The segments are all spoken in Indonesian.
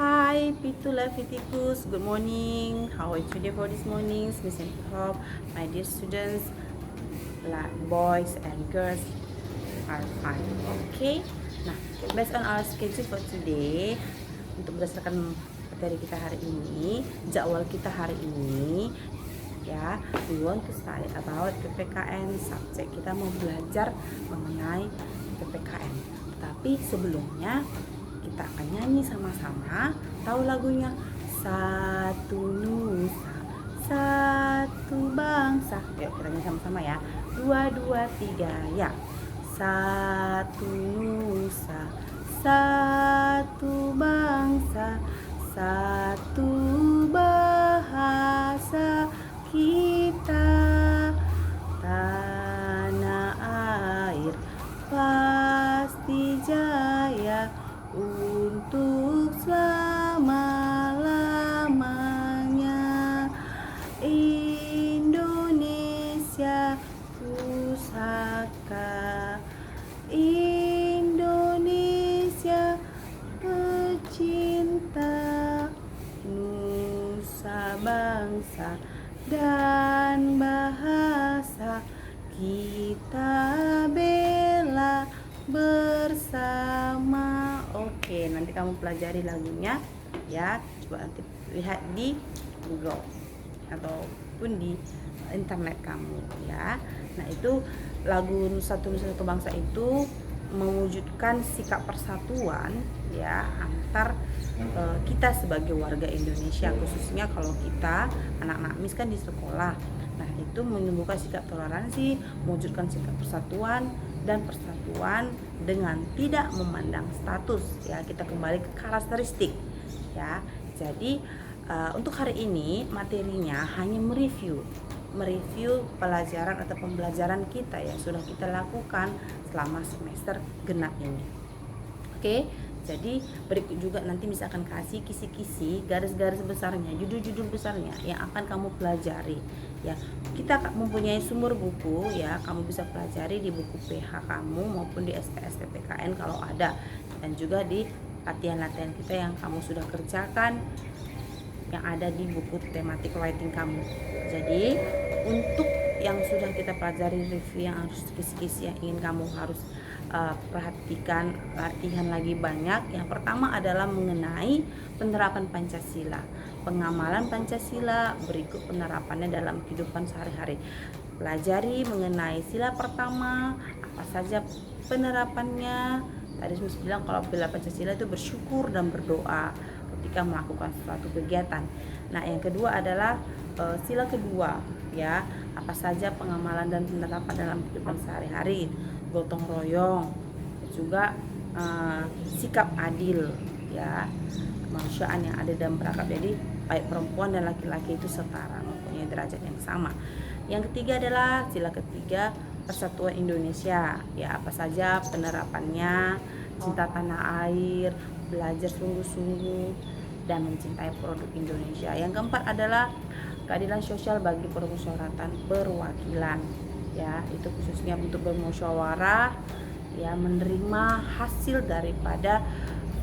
Hi, Pitula Fitikus. Good morning. How are you today for this morning? Miss and hope my dear students, like boys and girls, are fine. Okay. Nah, based on our schedule for today, untuk berdasarkan materi kita hari ini, jadwal kita hari ini, ya, we want to study about PPKN subject. Kita mau belajar mengenai PPKN. Tapi sebelumnya kita akan nyanyi sama-sama. Tahu lagunya? Satu nusa, satu bangsa. Yuk kita nyanyi sama-sama ya. 2, 2, 3 ya. Satu nusa, satu bangsa, satu bahasa kita, tanah air pasti jaya untuk selama-lamanya. Indonesia pusaka, Indonesia pecinta, nusa bangsa dan bahasa kita bela bersama. Oke, nanti kamu pelajari lagunya ya. Coba nanti lihat di Google ataupun di internet kamu ya. Nah, itu lagu Satu Nusa Satu Bangsa itu mewujudkan sikap persatuan ya antar kita sebagai warga Indonesia, khususnya kalau kita anak-anak MIS kan di sekolah. Nah, itu menumbuhkan sikap toleransi, mewujudkan sikap persatuan dan persatuan dengan tidak memandang status ya. Kita kembali ke karakteristik ya. Jadi untuk hari ini materinya hanya mereview pelajaran atau pembelajaran kita yang sudah kita lakukan selama semester genap ini. Oke, jadi berikut juga nanti misalkan kasih kisi-kisi garis-garis besarnya, judul-judul besarnya yang akan kamu pelajari ya. Kita mempunyai sumber buku ya, kamu bisa pelajari di buku PH kamu maupun di SPS PPKN kalau ada, dan juga di latihan-latihan kita yang kamu sudah kerjakan yang ada di buku tematik writing kamu. Jadi untuk yang sudah kita pelajari, review yang harus kisi-kisi yang ingin kamu harus perhatikan, latihan lagi banyak. Yang pertama adalah mengenai penerapan Pancasila, pengamalan Pancasila, berikut penerapannya dalam kehidupan sehari-hari. Pelajari mengenai sila pertama, apa saja penerapannya. Tadi saya bilang kalau bela Pancasila itu bersyukur dan berdoa ketika melakukan suatu kegiatan. Nah, yang kedua adalah sila kedua ya, apa saja pengamalan dan penerapan dalam kehidupan sehari-hari, gotong royong, juga sikap adil ya, kemanusiaan yang adil dan berakhlak. Jadi baik perempuan dan laki-laki itu setara, mempunyai derajat yang sama. Yang ketiga adalah sila ketiga, persatuan Indonesia ya, apa saja penerapannya, cinta tanah air, belajar sungguh-sungguh dan mencintai produk Indonesia. Yang keempat adalah keadilan sosial bagi permusyawaratan perwakilan ya, itu khususnya untuk bermusyawarah ya, menerima hasil daripada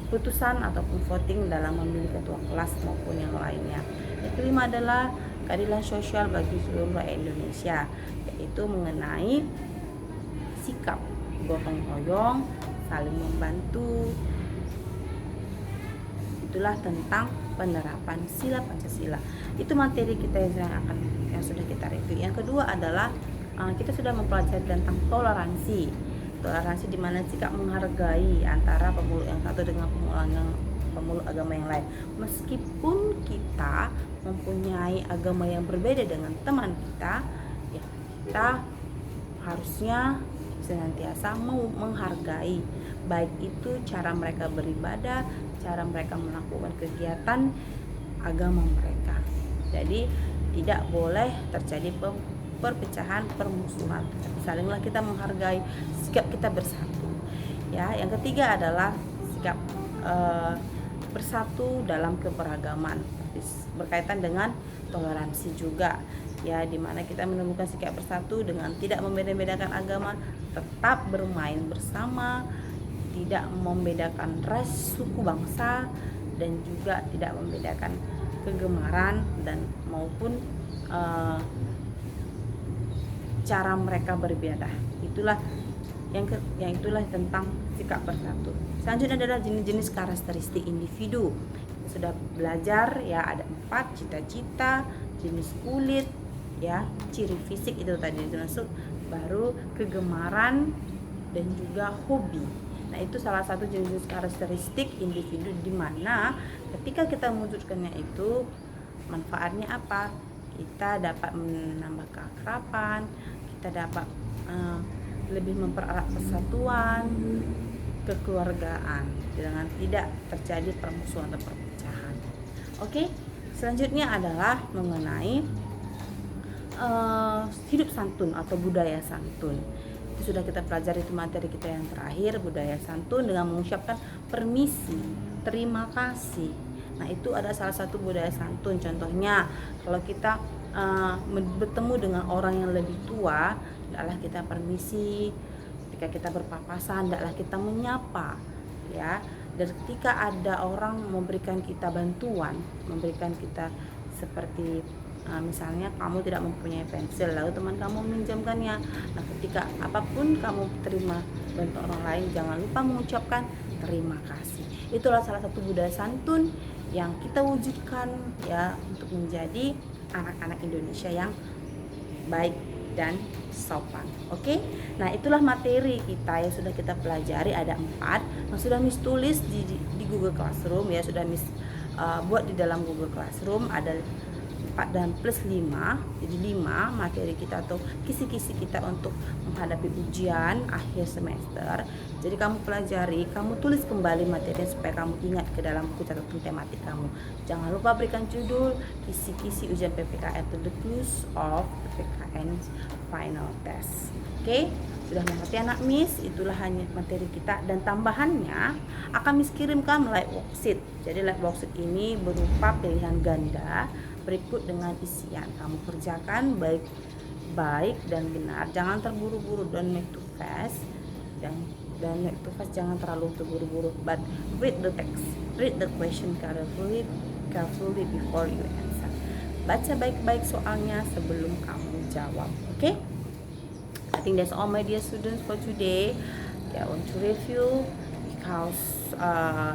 putusan ataupun voting dalam memilih ketua kelas maupun yang lainnya. Yang kelima adalah keadilan sosial bagi seluruh rakyat Indonesia, yaitu mengenai sikap gotong royong, saling membantu. Itulah tentang penerapan sila Pancasila. Itu materi kita yang sudah kita review. Yang kedua adalah kita sudah mempelajari tentang toleransi di mana sikap menghargai antara pemeluk yang satu dengan pemeluk agama yang lain. Meskipun kita mempunyai agama yang berbeda dengan teman kita, ya, kita harusnya senantiasa menghargai, baik itu cara mereka beribadah, cara mereka melakukan kegiatan agama mereka. Jadi tidak boleh terjadi perpecahan, permusuhan. Salinglah kita menghargai, sikap kita bersatu. Ya, yang ketiga adalah sikap bersatu dalam keberagaman, berkaitan dengan toleransi juga. Ya, dimana kita menemukan sikap bersatu dengan tidak membeda-bedakan agama, tetap bermain bersama, tidak membedakan ras, suku, bangsa, dan juga tidak membedakan kegemaran dan maupun cara mereka beribadah. Itulah yang itulah tentang sikap bersatu. Selanjutnya adalah jenis-jenis karakteristik individu. Sudah belajar ya, ada 4: cita-cita, jenis kulit, ya, ciri fisik itu tadi dimaksud, baru kegemaran dan juga hobi. Nah, itu salah satu jenis karakteristik individu di mana ketika kita mewujudkannya itu manfaatnya apa? Kita dapat menambah keakraban, kita dapat lebih mempererat persatuan, kekeluargaan dengan tidak terjadi permusuhan atau perpecahan. Oke, selanjutnya adalah mengenai hidup santun atau budaya santun. Itu sudah kita pelajari, itu materi kita yang terakhir, budaya santun dengan mengucapkan permisi, terima kasih. Nah, itu ada salah satu budaya santun. Contohnya kalau kita bertemu dengan orang yang lebih tua, hendaklah kita permisi. Ketika kita berpapasan, hendaklah kita menyapa, ya. Dan ketika ada orang memberikan kita bantuan, memberikan kita seperti misalnya kamu tidak mempunyai pensil, lalu teman kamu meminjamkannya. Nah, ketika apapun kamu terima bantuan orang lain, jangan lupa mengucapkan terima kasih. Itulah salah satu budaya santun yang kita wujudkan ya untuk menjadi anak-anak Indonesia yang baik dan sopan. Oke? Nah, itulah materi kita yang sudah kita pelajari, ada 4 yang sudah Miss tulis di Google Classroom ya, sudah Miss buat di dalam Google Classroom, ada 4 dan plus 5, jadi 5 materi kita atau kisi-kisi kita untuk menghadapi ujian akhir semester. Jadi kamu pelajari, kamu tulis kembali materi supaya kamu ingat ke dalam buku catatan tematik kamu. Jangan lupa berikan judul kisi-kisi ujian PPKN to the clues of PPKN final test. Oke, sudah mengerti anak Miss? Itulah hanya materi kita, dan tambahannya akan Miss kirimkan live worksheet. Jadi live worksheet ini berupa pilihan ganda berikut dengan isian. Kamu kerjakan baik dan benar. Jangan terburu-buru, don't make too fast. Dan make too fast, jangan terlalu terburu-buru. But read the text, read the question carefully before you answer. Baca baik-baik soalnya sebelum kamu jawab. Okay? I think that's all, my dear students, for today. I want to review because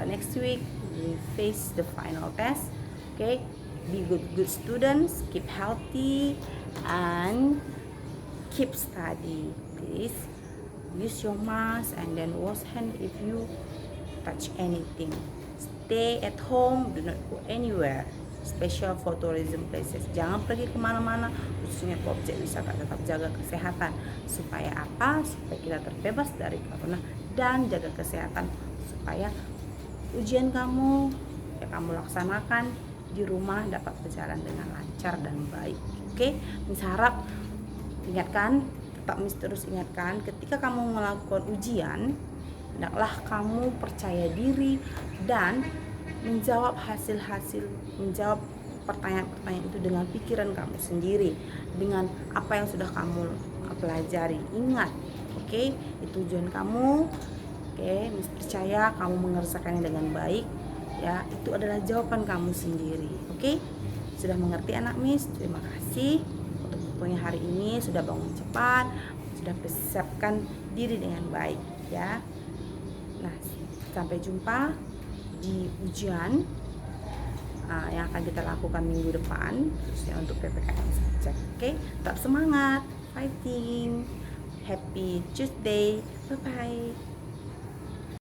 next week we face the final test. Okay? Be good students, keep healthy, and keep study. Please use your mask and then wash hand if you touch anything. Stay at home, do not go anywhere, special for tourism places. Jangan pergi kemana-mana, khususnya ke objek wisata. Tetap jaga kesehatan. Supaya apa? Supaya kita terbebas dari corona, dan jaga kesehatan supaya ujian kamu yang kamu laksanakan di rumah dapat berjalan dengan lancar dan baik. Oke, Miss harap ingatkan, tetap Miss terus ingatkan, ketika kamu melakukan ujian, hendaklah kamu percaya diri dan menjawab menjawab pertanyaan-pertanyaan itu dengan pikiran kamu sendiri, dengan apa yang sudah kamu pelajari. Ingat, oke, itu tujuan kamu. Oke, Miss percaya kamu mengerjakannya dengan baik. Ya, itu adalah jawaban kamu sendiri. Oke? Sudah mengerti anak Miss? Terima kasih untuk waktunya hari ini, sudah bangun cepat, sudah persiapkan diri dengan baik ya. Nah, sampai jumpa di ujian yang akan kita lakukan minggu depan, khususnya untuk PPKN subjek. Oke? Tetap semangat, fighting. Happy Tuesday. Bye bye.